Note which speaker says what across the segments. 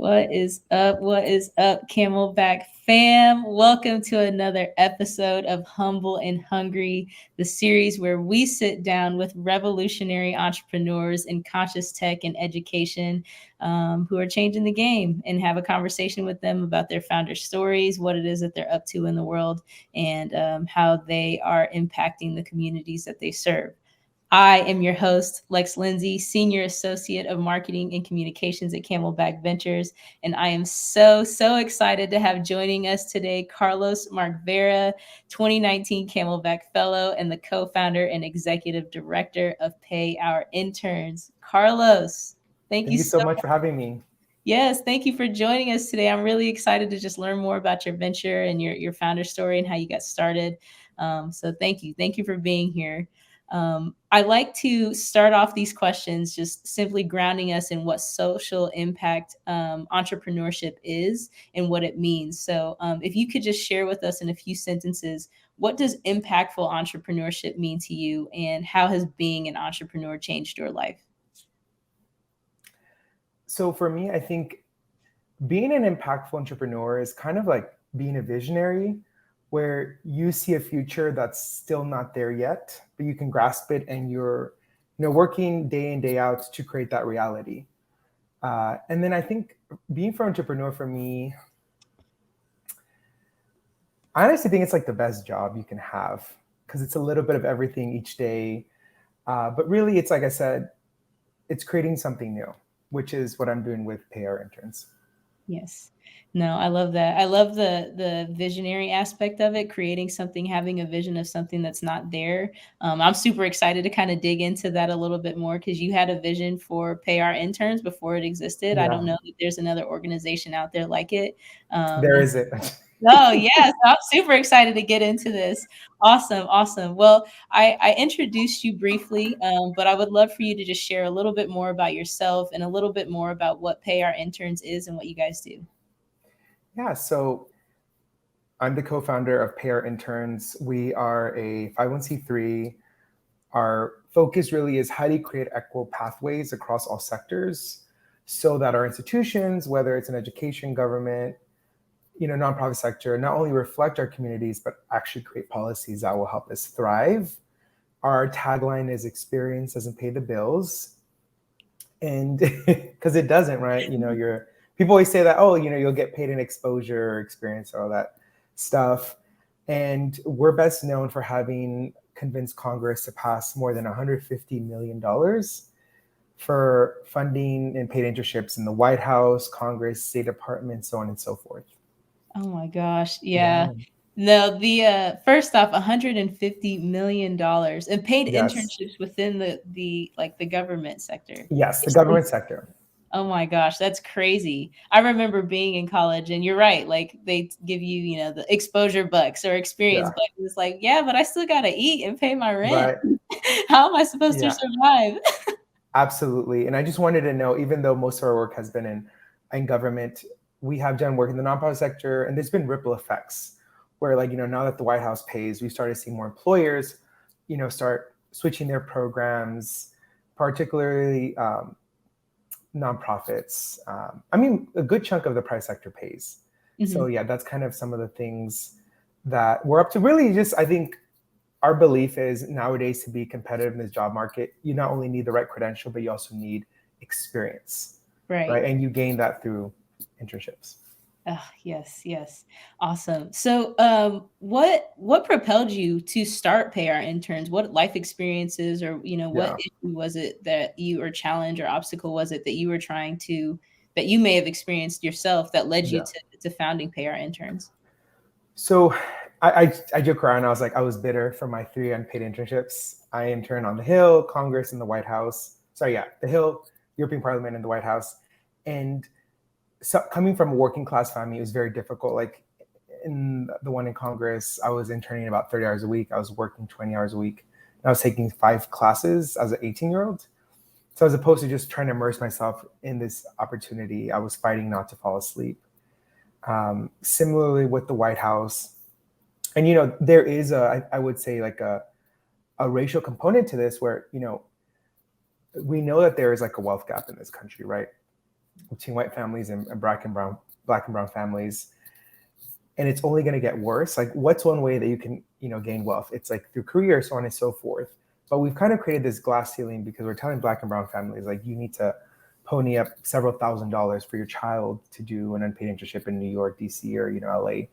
Speaker 1: What is up? What is up, Camelback fam? Welcome to another episode of Humble and Hungry, the series where we sit down with revolutionary entrepreneurs in conscious tech and education who are changing the game and have a conversation with them about their founder stories, what it is that they're up to in the world, and how they are impacting the communities that they serve. I am your host, Lex Lindsay, Senior Associate of Marketing and Communications at Camelback Ventures. And I am so excited to have joining us today Carlos Markvera, 2019 Camelback Fellow and the co-founder and executive director of Pay Our Interns. Carlos, thank you
Speaker 2: you
Speaker 1: so
Speaker 2: so much
Speaker 1: much.
Speaker 2: for having me.
Speaker 1: Yes, thank you for joining us today. I'm really excited to just learn more about your venture and your founder story and how you got started. So thank you. Thank you for being here. I like to start off these questions just simply grounding us in what social impact entrepreneurship is and what it means. So, if you could just share with us in a few sentences, what does impactful entrepreneurship mean to you, and how has being an entrepreneur changed your life?
Speaker 2: So for me, I think being an impactful entrepreneur is kind of like being a visionary where you see a future that's still not there yet, but you can grasp it and you're working day in, day out to create that reality. And then I think being for entrepreneur for me, I honestly think it's like the best job you can have because it's a little bit of everything each day. But really, it's like I said, it's creating something new, which is what I'm doing with Pay Our Interns.
Speaker 1: Yes. No, I love that. I love the visionary aspect of it, creating something, having a vision of something that's not there. I'm super excited to kind of dig into that a little bit more because you had a vision for Pay Our Interns before it existed. I don't
Speaker 2: Yeah,
Speaker 1: know that there's another organization out there like it.
Speaker 2: there
Speaker 1: And
Speaker 2: is it.
Speaker 1: oh, yes, I'm super excited to get into this. Awesome, awesome. Well, I introduced you briefly, but I would love for you to just share a little bit more about yourself and a little bit more about what Pay Our Interns is and what you guys do.
Speaker 2: Yeah, so I'm the co-founder of Pay Our Interns. We are a 501c3. Our focus really is how do you create equitable pathways across all sectors so that our institutions, whether it's in education, government, nonprofit sector, not only reflect our communities, but actually create policies that will help us thrive. Our tagline is experience doesn't pay the bills. And because it doesn't, right? People always say that, oh, you'll get paid in exposure or experience or all that stuff. And we're best known for having convinced Congress to pass more than $150 million for funding and paid internships in the White House, Congress, State Department, so on and so forth.
Speaker 1: Oh my gosh. Yeah.
Speaker 2: Yeah.
Speaker 1: No, the first off, $150 million and paid
Speaker 2: Yes.
Speaker 1: internships within the like the government sector.
Speaker 2: Yes, the
Speaker 1: It's
Speaker 2: government sector.
Speaker 1: Oh my gosh, that's crazy. I remember being in college and you're right, like they give you, the exposure bucks or experience
Speaker 2: Yeah.
Speaker 1: bucks. It's like, yeah, but I still gotta eat and pay my rent.
Speaker 2: Right.
Speaker 1: How am I supposed to
Speaker 2: Yeah.
Speaker 1: survive?
Speaker 2: Absolutely. And I just wanted to know, even though most of our work has been in government, we have done work in the nonprofit sector, and there's been ripple effects where, like, now that the White House pays, we started seeing more employers, start switching their programs, particularly nonprofits. I mean, a good chunk of the private sector pays. So
Speaker 1: Mhm.
Speaker 2: yeah, that's kind of some of the things that we're up to. Really, just I think our belief is nowadays to be competitive in this job market, you not only need the right credential, but you also need experience,
Speaker 1: Right.
Speaker 2: right? And you gain that through internships.
Speaker 1: Oh, yes, yes. Awesome. So, what propelled you to start Pay Our Interns? What life experiences or, what
Speaker 2: Yeah,
Speaker 1: issue was it that you or challenge or obstacle was it that you were that you may have experienced yourself that led you
Speaker 2: yeah.
Speaker 1: to founding Pay Our Interns?
Speaker 2: So I joke around. I was like, I was bitter for my 3 unpaid internships. I interned on the Hill, Congress, and the White House. Sorry, yeah, the Hill, European Parliament, and the White House. And so coming from a working class family, it was very difficult. Like in the one in Congress, I was interning about 30 hours a week. I was working 20 hours a week. And I was taking 5 classes as an 18-year-old. So as opposed to just trying to immerse myself in this opportunity, I was fighting not to fall asleep. Similarly with the White House, and there is I would say like a racial component to this, where we know that there is like a wealth gap in this country, right? between white families and black and brown families. And it's only going to get worse. Like, what's one way that you can, gain wealth? It's like through career, so on and so forth. But we've kind of created this glass ceiling because we're telling black and brown families, like, you need to pony up several $1,000s for your child to do an unpaid internship in New York, DC, or, LA.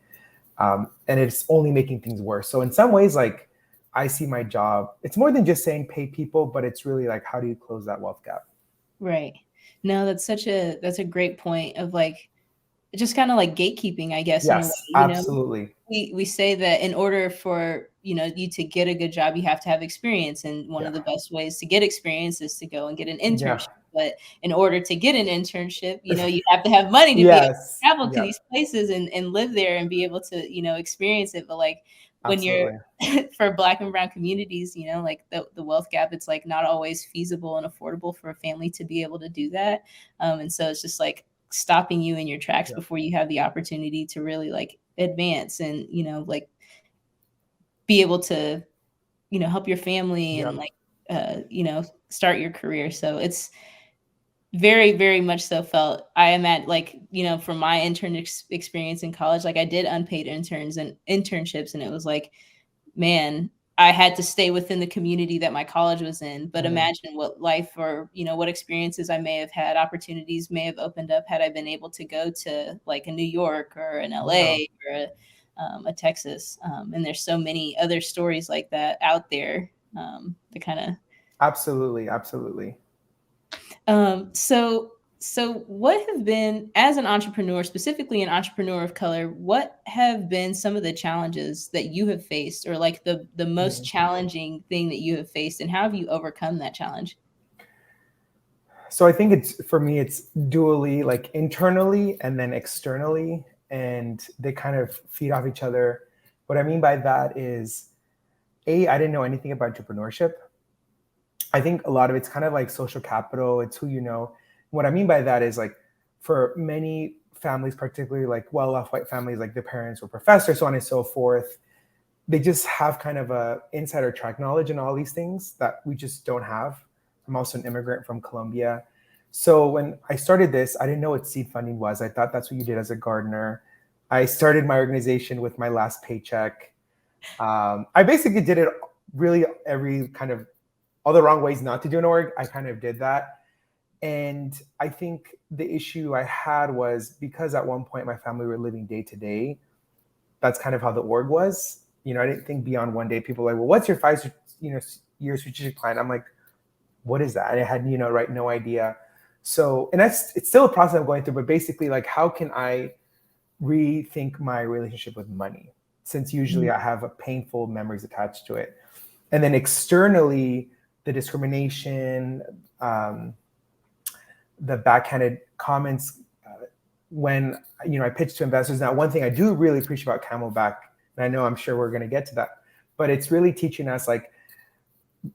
Speaker 2: And it's only making things worse. So in some ways, like, I see my job, it's more than just saying pay people, but it's really like, how do you close that wealth gap?
Speaker 1: Right. No, that's a great point of like, just kind of like gatekeeping, I guess, in a way,
Speaker 2: Yes, absolutely.
Speaker 1: we say that in order for, you to get a good job, you have to have experience. And one of the best ways to get experience is to go and get an internship. But in order to get an internship, you have to have money to be able to travel to these places and live there and be able to, experience it. But like when you're for black and brown communities, like the wealth gap, it's like not always feasible and affordable for a family to be able to do that. And so it's just like stopping you in your tracks before you have the opportunity to really like advance and, like be able to, help your family and like, start your career. So it's very, very much so felt. I am at like, from my intern experience in college, like I did unpaid interns and internships. And it was like, man, I had to stay within the community that my college was in, but imagine what life or, what experiences I may have had, opportunities may have opened up had I been able to go to like a New York or an LA or a Texas. And there's so many other stories like that out there to kind of.
Speaker 2: Absolutely.
Speaker 1: So what have been, as an entrepreneur, specifically an entrepreneur of color, what have been some of the challenges that you have faced, or like the most challenging thing that you have faced, and how have you overcome that challenge?
Speaker 2: So I think for me, it's dually, like internally and then externally, and they kind of feed off each other. What I mean by that is, I didn't know anything about entrepreneurship. I think a lot of it's kind of like social capital. It's who you know. What I mean by that is, like, for many families, particularly like well-off white families, like their parents were professors, so on and so forth, they just have kind of a insider track knowledge in all these things that we just don't have. I'm also an immigrant from Colombia. So when I started this, I didn't know what seed funding was. I thought that's what you did as a gardener. I started my organization with my last paycheck. I basically did it really every kind of all the wrong ways not to do an org. I kind of did that. And I think the issue I had was because at one point my family were living day to day. That's kind of how the org was. I didn't think beyond one day. People were like, well, what's your 5-year strategic plan? I'm like, what is that? And I had, no idea. So, and it's still a process I'm going through, but basically, like, how can I rethink my relationship with money? Since usually I have painful memories attached to it. And then externally, the discrimination, the backhanded comments when I pitch to investors. Now, one thing I do really appreciate about Camelback, and I know I'm sure we're going to get to that, but it's really teaching us like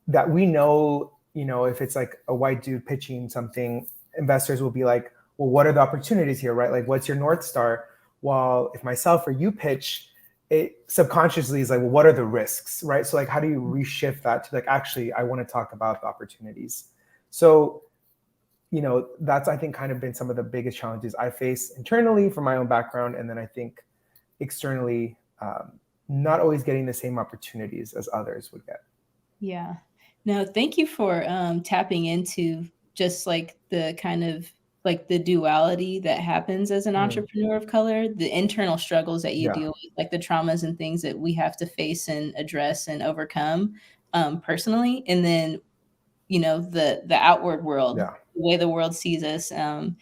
Speaker 2: that we know, if it's like a white dude pitching something, investors will be like, well, what are the opportunities here, right? Like, what's your North Star? While if myself or you pitch, it subconsciously is like, well, what are the risks, right? So like, how do you reshift that to like, actually, I want to talk about the opportunities. So, that's, I think, kind of been some of the biggest challenges I face internally from my own background. And then I think externally, not always getting the same opportunities as others would get.
Speaker 1: Yeah. No, thank you for tapping into just like the kind of like the duality that happens as an entrepreneur of color, the internal struggles that you deal with, like the traumas and things that we have to face and address and overcome personally. And then, the outward world, the way the world sees us, and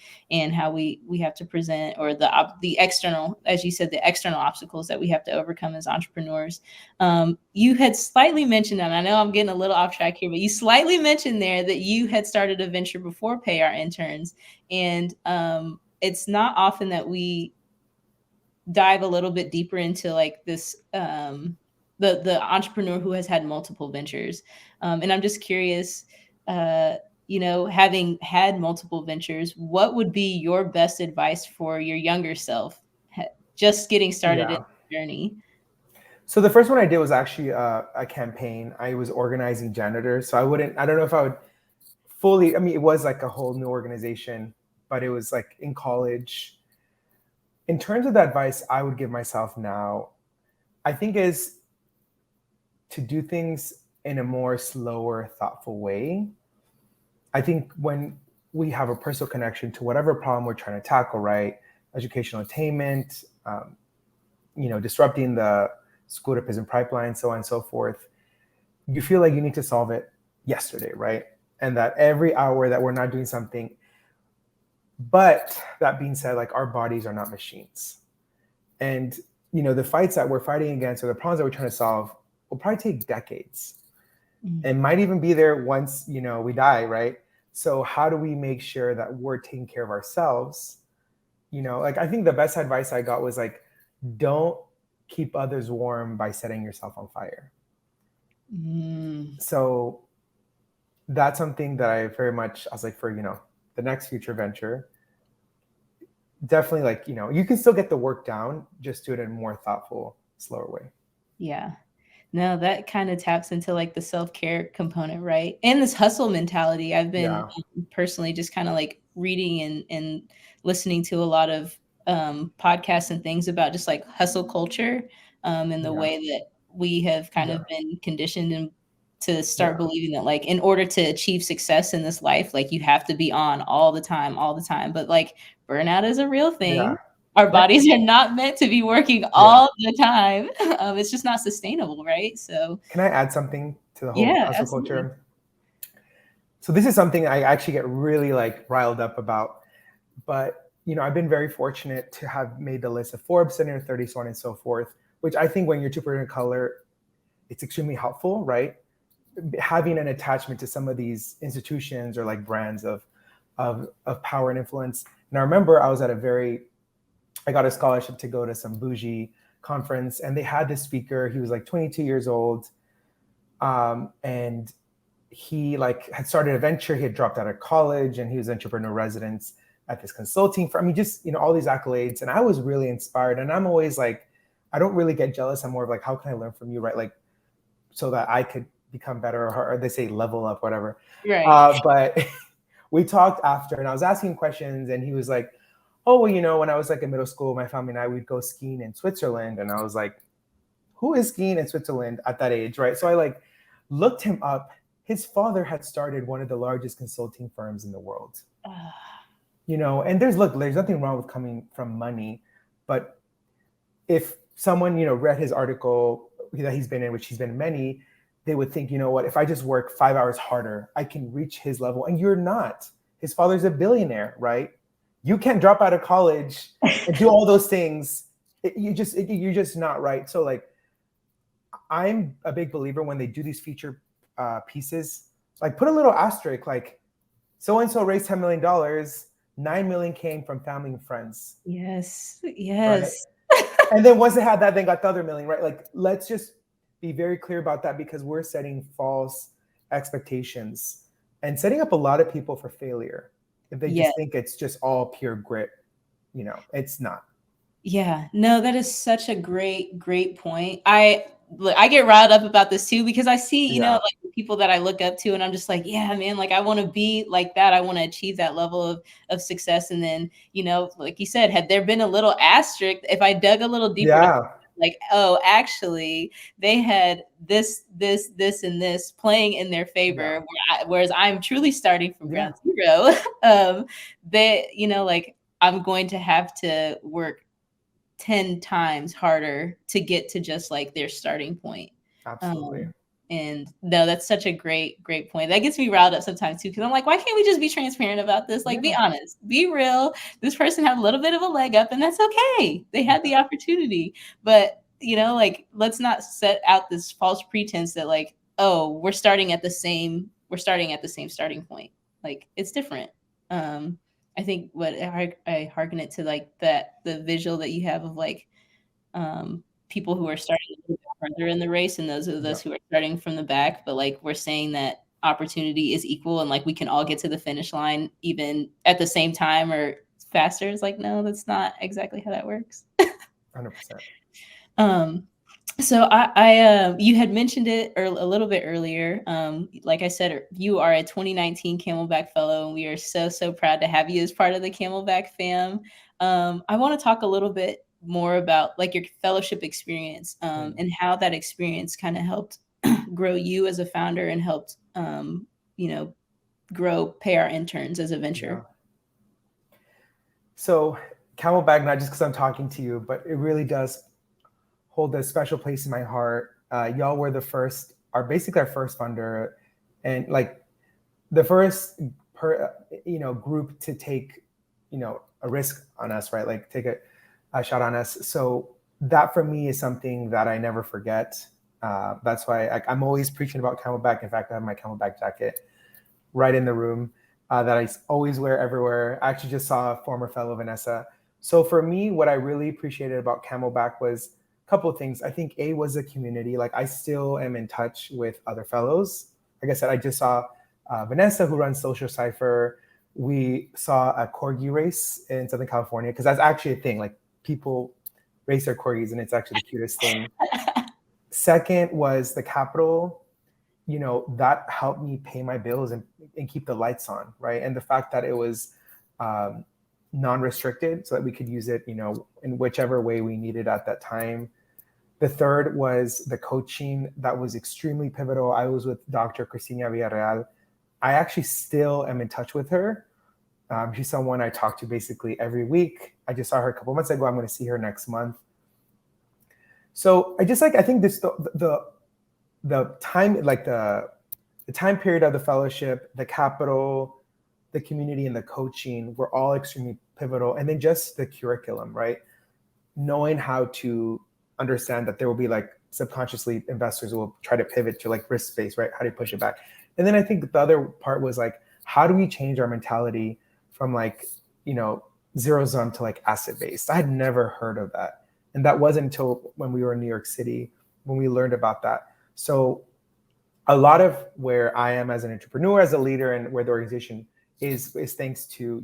Speaker 1: how we have to present, or the external, as you said, the external obstacles that we have to overcome as entrepreneurs. You had slightly mentioned, and I know I'm getting a little off track here, but you slightly mentioned there that you had started a venture before Pay Our Interns. And it's not often that we dive a little bit deeper into like this, the entrepreneur who has had multiple ventures. And I'm just curious, having had multiple ventures, what would be your best advice for your younger self just getting started in the journey?
Speaker 2: So the first one I did was actually a campaign. I was organizing janitors. So I don't know if I would fully, it was like a whole new organization. but it was like in college. In terms of the advice I would give myself now, I think is to do things in a more slower, thoughtful way. I think when we have a personal connection to whatever problem we're trying to tackle, right? Educational attainment, disrupting the school to prison pipeline, so on and so forth. You feel like you need to solve it yesterday, right? And that every hour that we're not doing something. But that being said, like our bodies are not machines. And, the fights that we're fighting against or the problems that we're trying to solve will probably take decades. And might even be there once, we die, right? So how do we make sure that we're taking care of ourselves? Like I think the best advice I got was like, don't keep others warm by setting yourself on fire. So that's something that I very much, I was like, for, the next future venture, definitely like, you can still get the work down, just do it in a more thoughtful, slower way.
Speaker 1: Yeah. No, that kind of taps into like the self-care component, right? And this hustle mentality. I've been personally just kind of like reading and listening to a lot of podcasts and things about just like hustle culture and the way that we have kind of been conditioned to start believing that like in order to achieve success in this life, like you have to be on all the time. But like burnout is a real thing. Our bodies are not meant to be working all the time. It's just not sustainable, right? So
Speaker 2: can I add something to the whole hustle culture? So this is something I actually get really like riled up about. But, I've been very fortunate to have made the list of Forbes under 30, so on and so forth, which I think when you're 2% of color, it's extremely helpful, right? Having an attachment to some of these institutions or like brands of power and influence. And I remember I got a scholarship to go to some bougie conference, and they had this speaker. He was like 22 years old, and he like had started a venture. He had dropped out of college, and he was entrepreneur residence at this consulting firm. I mean, just all these accolades, and I was really inspired. And I'm always like, I don't really get jealous. I'm more of like, how can I learn from you, right? Like, so that I could become better, or they say level up, whatever.
Speaker 1: Right.
Speaker 2: But we talked after, and I was asking questions, and he was like, oh, well, when I was like in middle school, my family and I, we'd go skiing in Switzerland. And I was like, who is skiing in Switzerland at that age, right? So I like looked him up. His father had started one of the largest consulting firms in the world. And there's nothing wrong with coming from money, but if someone, read his article that he's been in, which he's been in many, they would think, what, if I just work 5 hours harder, I can reach his level. And you're not. His father's a billionaire, right? You can't drop out of college and do all those things. You're just not right. So like, I'm a big believer when they do these feature pieces, like put a little asterisk, like so-and-so raised $10 million, 9 million came from family and friends.
Speaker 1: Yes.
Speaker 2: Right? And then once they had that, they got the other million, right? Like, let's just be very clear about that, because we're setting false expectations and setting up a lot of people for failure. If they just think it's just all pure grit, it's not.
Speaker 1: Yeah, no, that is such a great point. I get riled up about this too, because I see, like the people that I look up to, and I'm just like, yeah, man, like I want to be like that. I want to achieve that level of success. And then, like you said, had there been a little asterisk, if I dug a little deeper, like, oh, actually, they had this, and this playing in their favor, whereas I'm truly starting from ground zero. Like I'm going to have to work 10 times harder to get to just like their starting point.
Speaker 2: Absolutely.
Speaker 1: And no, that's such a great point. That gets me riled up sometimes too, because I'm like, why can't we just be transparent about this? Like, be honest, be real. This person had a little bit of a leg up, and that's okay. They had the opportunity. But, like, let's not set out this false pretense that like, oh, we're starting at the same starting point. Like, it's different. I think what I hearken it to like the visual that you have of like people who are starting a little bit further in the race, and those of us who are starting from the back, but like we're saying that opportunity is equal, and like we can all get to the finish line even at the same time or faster. It's like, no, that's not exactly how that works.
Speaker 2: 100%.
Speaker 1: So you had mentioned it a little bit earlier. Like I said, you are a 2019 Camelback Fellow, and we are so proud to have you as part of the Camelback fam. I want to talk a little bit more about like your fellowship experience, and how that experience kind of helped grow you as a founder and helped, you know, grow Pay Our Interns as a venture.
Speaker 2: Yeah. So Camelback, not just because I'm talking to you, but it really does hold a special place in my heart. Y'all were the first, are basically our first funder, and like the first group to take a risk on us, right? Like take a shot on us. So that for me is something that I never forget. That's why I'm always preaching about Camelback. In fact, I have my Camelback jacket right in the room that I always wear everywhere. I actually just saw a former fellow, Vanessa. So for me, what I really appreciated about Camelback was a couple of things. I think A was a community. Like I still am in touch with other fellows. Like I said, I just saw Vanessa, who runs Social Cipher. We saw a corgi race in Southern California because that's actually a thing. Like people race their corgis, and it's actually the cutest thing. Second was the Capitol. That helped me pay my bills and keep the lights on, right? And the fact that it was non-restricted so that we could use it, in whichever way we needed at that time. The third was the coaching. That was extremely pivotal. I was with Dr. Cristina Villarreal. I actually still am in touch with her. She's someone I talk to basically every week. I just saw her a couple months ago. I'm going to see her next month. So I think this, the time, like the time period of the fellowship, the Capitol, the community, and the coaching were all extremely pivotal. And then just the curriculum, right? Knowing how to understand that there will be like subconsciously investors will try to pivot to like risk space, right? How do you push it back? And then I think the other part was like, how do we change our mentality from like, zero sum to like asset based? I had never heard of that. And that wasn't until when we were in New York City when we learned about that. So a lot of where I am as an entrepreneur, as a leader, and where the organization is thanks to,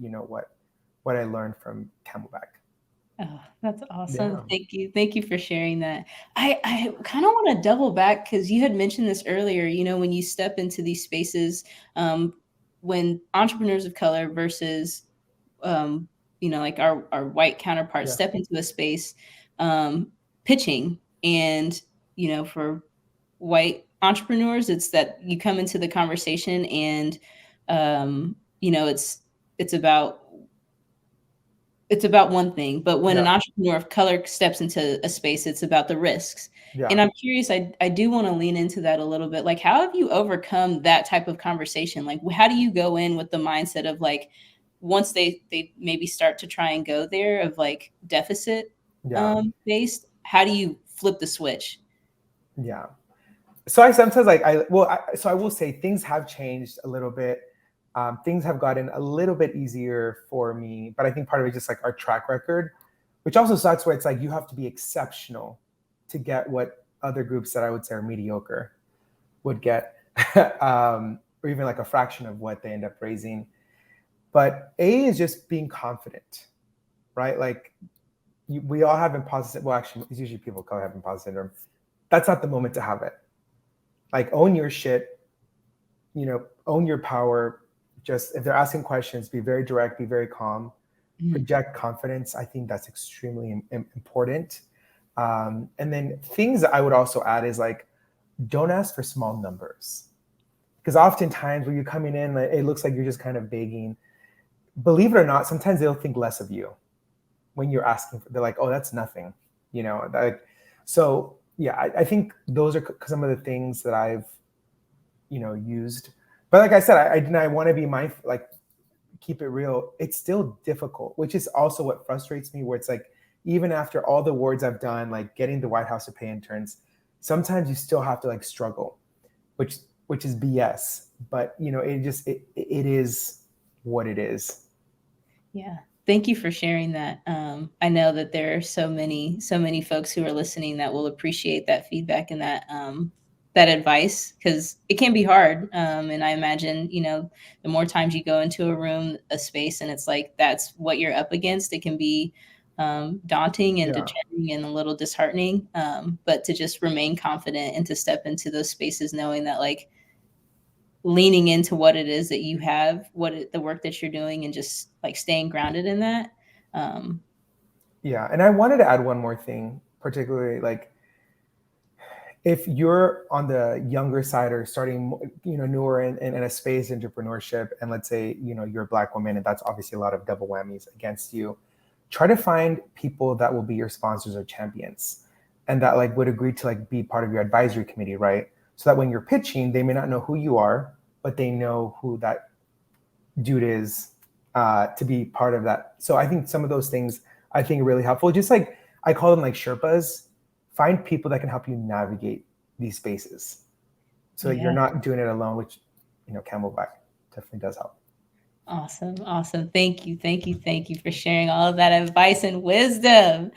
Speaker 2: what I learned from Camelback.
Speaker 1: Oh, that's awesome.
Speaker 2: Yeah.
Speaker 1: Thank you for sharing that. I kind of want to double back because you had mentioned this earlier, when you step into these spaces, when entrepreneurs of color versus, like our white counterparts step into a space, pitching. And, for white entrepreneurs, it's that you come into the conversation and, it's about one thing, but when an entrepreneur of color steps into a space, it's about the risks.
Speaker 2: Yeah.
Speaker 1: And I'm curious, I do want to lean into that a little bit. Like, how have you overcome that type of conversation? Like, how do you go in with the mindset of like, once they maybe start to try and go there of like deficit based, how do you flip the switch?
Speaker 2: Yeah. So I sometimes so I will say things have changed a little bit. Things have gotten a little bit easier for me, but I think part of it is just like our track record, which also sucks where it's like you have to be exceptional to get what other groups that I would say are mediocre would get, or even like a fraction of what they end up raising. But A is just being confident, right? Like we all have imposter syndrome. Well, actually, it's usually people of color have imposter syndrome. That's not the moment to have it. Like own your shit, own your power. Just if they're asking questions, be very direct, be very calm, project confidence. I think that's extremely important. And then things that I would also add is like, don't ask for small numbers. Because oftentimes when you're coming in, it looks like you're just kind of begging. Believe it or not, sometimes they'll think less of you when you're asking. They're like, oh, that's nothing, So yeah, I think those are some of the things that I've, used. But like I said, I want to be mindful, like keep it real. It's still difficult, which is also what frustrates me, where it's like, even after all the awards I've done, like getting the White House to pay interns, sometimes you still have to like struggle, which is BS. But it is what it is.
Speaker 1: Yeah. Thank you for sharing that. I know that there are so many folks who are listening that will appreciate that feedback and that advice, because it can be hard. And I imagine, the more times you go into a room, a space, and it's like, that's what you're up against, it can be daunting and
Speaker 2: Yeah.
Speaker 1: determining and a little disheartening. But to just remain confident and to step into those spaces knowing that like leaning into what it is that you have, the work that you're doing, and just like staying grounded in that.
Speaker 2: Yeah, and I wanted to add one more thing, particularly like if you're on the younger side or starting, newer in a space entrepreneurship, and let's say, you're a Black woman, and that's obviously a lot of double whammies against you, try to find people that will be your sponsors or champions and that like would agree to like be part of your advisory committee, right? So that when you're pitching, they may not know who you are, but they know who that dude is to be part of that. So I think some of those things I think are really helpful. Just like I call them like Sherpas. Find people that can help you navigate these spaces so that you're not doing it alone, which, Camelback definitely does help.
Speaker 1: Awesome. Awesome. Thank you. Thank you. Thank you for sharing all of that advice and wisdom.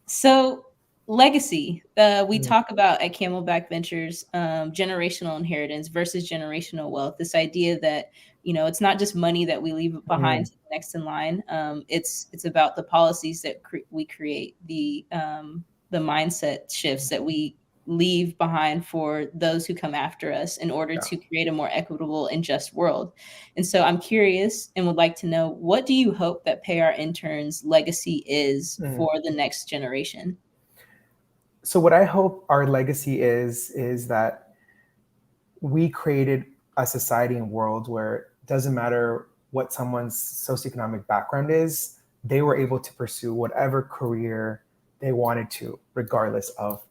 Speaker 1: So legacy, we talk about at Camelback Ventures, generational inheritance versus generational wealth. This idea that, it's not just money that we leave behind to the next in line. It's about the policies that we create, the mindset shifts that we leave behind for those who come after us in order to create a more equitable and just world. And so I'm curious and would like to know, what do you hope that Pay Our Interns legacy is for the next generation?
Speaker 2: So what I hope our legacy is that we created a society and world where it doesn't matter what someone's socioeconomic background is, they were able to pursue whatever career they wanted to, regardless of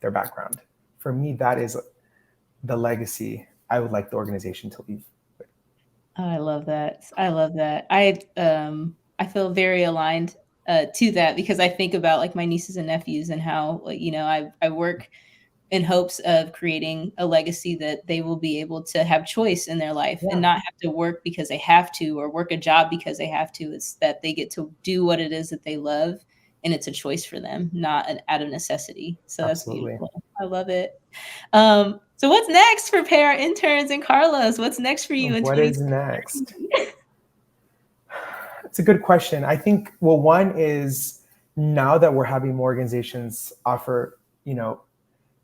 Speaker 2: their background. For me, that is the legacy I would like the organization to leave.
Speaker 1: Oh, I love that. I love that. I feel very aligned to that, because I think about like my nieces and nephews and how, like, I work in hopes of creating a legacy that they will be able to have choice in their life and not have to work because they have to, or work a job because they have to. It's that they get to do what it is that they love, and it's a choice for them, not out of necessity. So that's beautiful. I love it. So what's next for Pay Our Interns and Carlos? What's next for you in
Speaker 2: What is next? It's a good question. I think, well, one is now that we're having more organizations offer,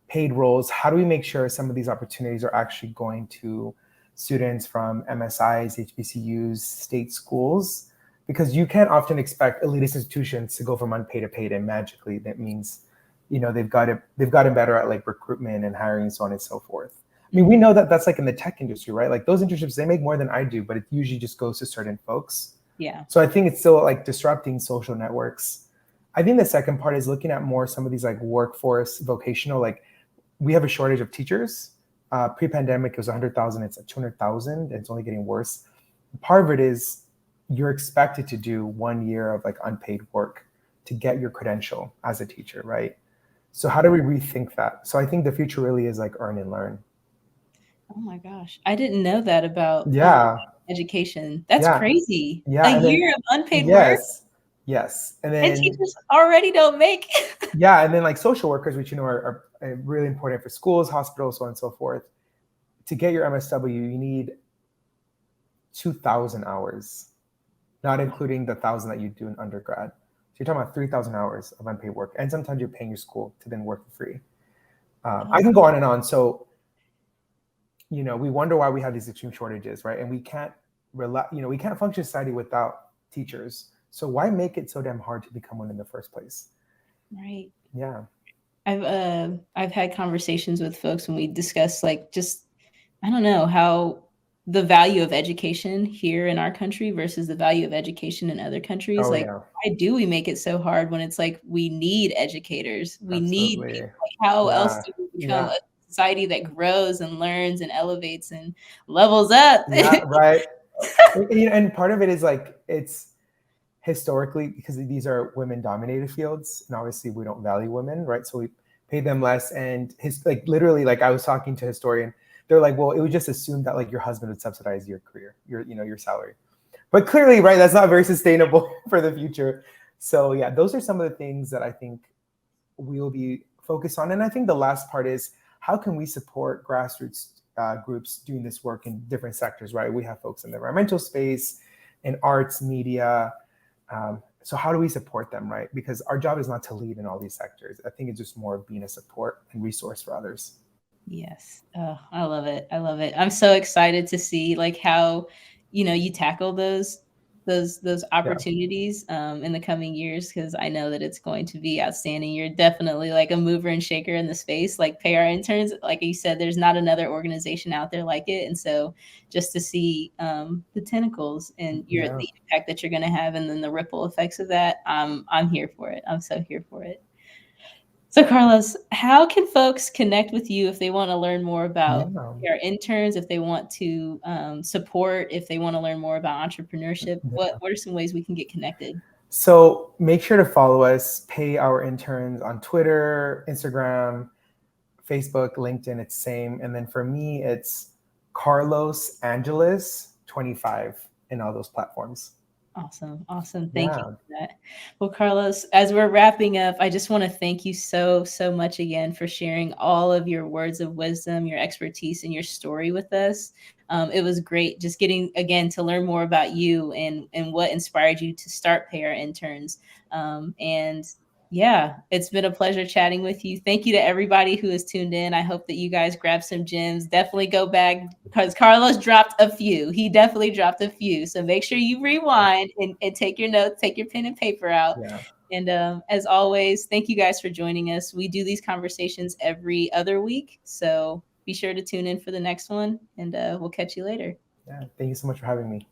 Speaker 2: paid roles, how do we make sure some of these opportunities are actually going to students from MSIs, HBCUs, state schools? Because you can't often expect elitist institutions to go from unpaid to paid, and magically that means, they've gotten better at like recruitment and hiring, so on and so forth. I mean, we know that that's like in the tech industry, right? Like those internships, they make more than I do, but it usually just goes to certain folks.
Speaker 1: Yeah.
Speaker 2: So I think it's still like disrupting social networks. I think the second part is looking at more some of these like workforce vocational, like we have a shortage of teachers. Pre-pandemic, it was 100,000. It's at 200,000. And it's only getting worse. Part of it is you're expected to do 1 year of like unpaid work to get your credential as a teacher, right? So how do we rethink that? So I think the future really is like earn and learn.
Speaker 1: Oh my gosh. I didn't know that about education. That's crazy.
Speaker 2: Yeah.
Speaker 1: A year of unpaid work?
Speaker 2: Yes. And
Speaker 1: And
Speaker 2: then
Speaker 1: teachers already don't make.
Speaker 2: yeah. And then like social workers, which, are really important for schools, hospitals, so on and so forth. To get your MSW, you need 2,000 hours, not including the 1,000 that you do in undergrad. So you're talking about 3,000 hours of unpaid work. And sometimes you're paying your school to then work for free. I can go on and on. So, we wonder why we have these extreme shortages, right? And we can't we can't function society without teachers. So why make it so damn hard to become one in the first place?
Speaker 1: Right.
Speaker 2: Yeah.
Speaker 1: I've had conversations with folks when we discuss like just, I don't know, how the value of education here in our country versus the value of education in other countries. Why do we make it so hard when it's like we need educators? We need people. Like, how else do we become a society that grows and learns and elevates and levels up?
Speaker 2: Yeah, right. And part of it is like, it's historically, because these are women-dominated fields, and obviously we don't value women, right? So we pay them less, and literally, like I was talking to a historian, they're like, well, it would just assume that like your husband would subsidize your career, your salary, but clearly, right, that's not very sustainable for the future. So yeah, those are some of the things that I think we'll be focused on. And I think the last part is, how can we support grassroots groups doing this work in different sectors, right? We have folks in the environmental space, in arts, media, so how do we support them, right? Because our job is not to lead in all these sectors. I think it's just more of being a support and resource for others.
Speaker 1: Yes. Oh, I love it. I love it. I'm so excited to see like how, you tackle those
Speaker 2: Yeah.
Speaker 1: opportunities in the coming years, because I know that it's going to be outstanding. You're definitely like a mover and shaker in the space. Like Pay Our Interns, like you said, there's not another organization out there like it. And so just to see the tentacles and
Speaker 2: Yeah.
Speaker 1: the impact that you're going to have, and then the ripple effects of that, I'm here for it. I'm so here for it. So, Carlos, how can folks connect with you if they want to learn more about
Speaker 2: Yeah.
Speaker 1: their interns, if they want to support, if they want to learn more about entrepreneurship? What are some ways we can get connected?
Speaker 2: So make sure to follow us, Pay Our Interns on Twitter, Instagram, Facebook, LinkedIn, it's same. And then for me, it's Carlos Angeles 25 in all those platforms.
Speaker 1: Awesome. Awesome. Thank you
Speaker 2: Yeah.
Speaker 1: for that. Well, Carlos, as we're wrapping up, I just want to thank you so, so much again for sharing all of your words of wisdom, your expertise, and your story with us. It was great just getting, again, to learn more about you and what inspired you to start Pay Our Interns. And yeah, it's been a pleasure chatting with you. Thank you to everybody who has tuned in. I hope that you guys grab some gems. Definitely go back, because Carlos dropped a few. He definitely dropped a few. So make sure you rewind and take your notes, take your pen and paper out.
Speaker 2: Yeah.
Speaker 1: And as always, thank you guys for joining us. We do these conversations every other week. So be sure to tune in for the next one, and we'll catch you later.
Speaker 2: Yeah. Thank you so much for having me.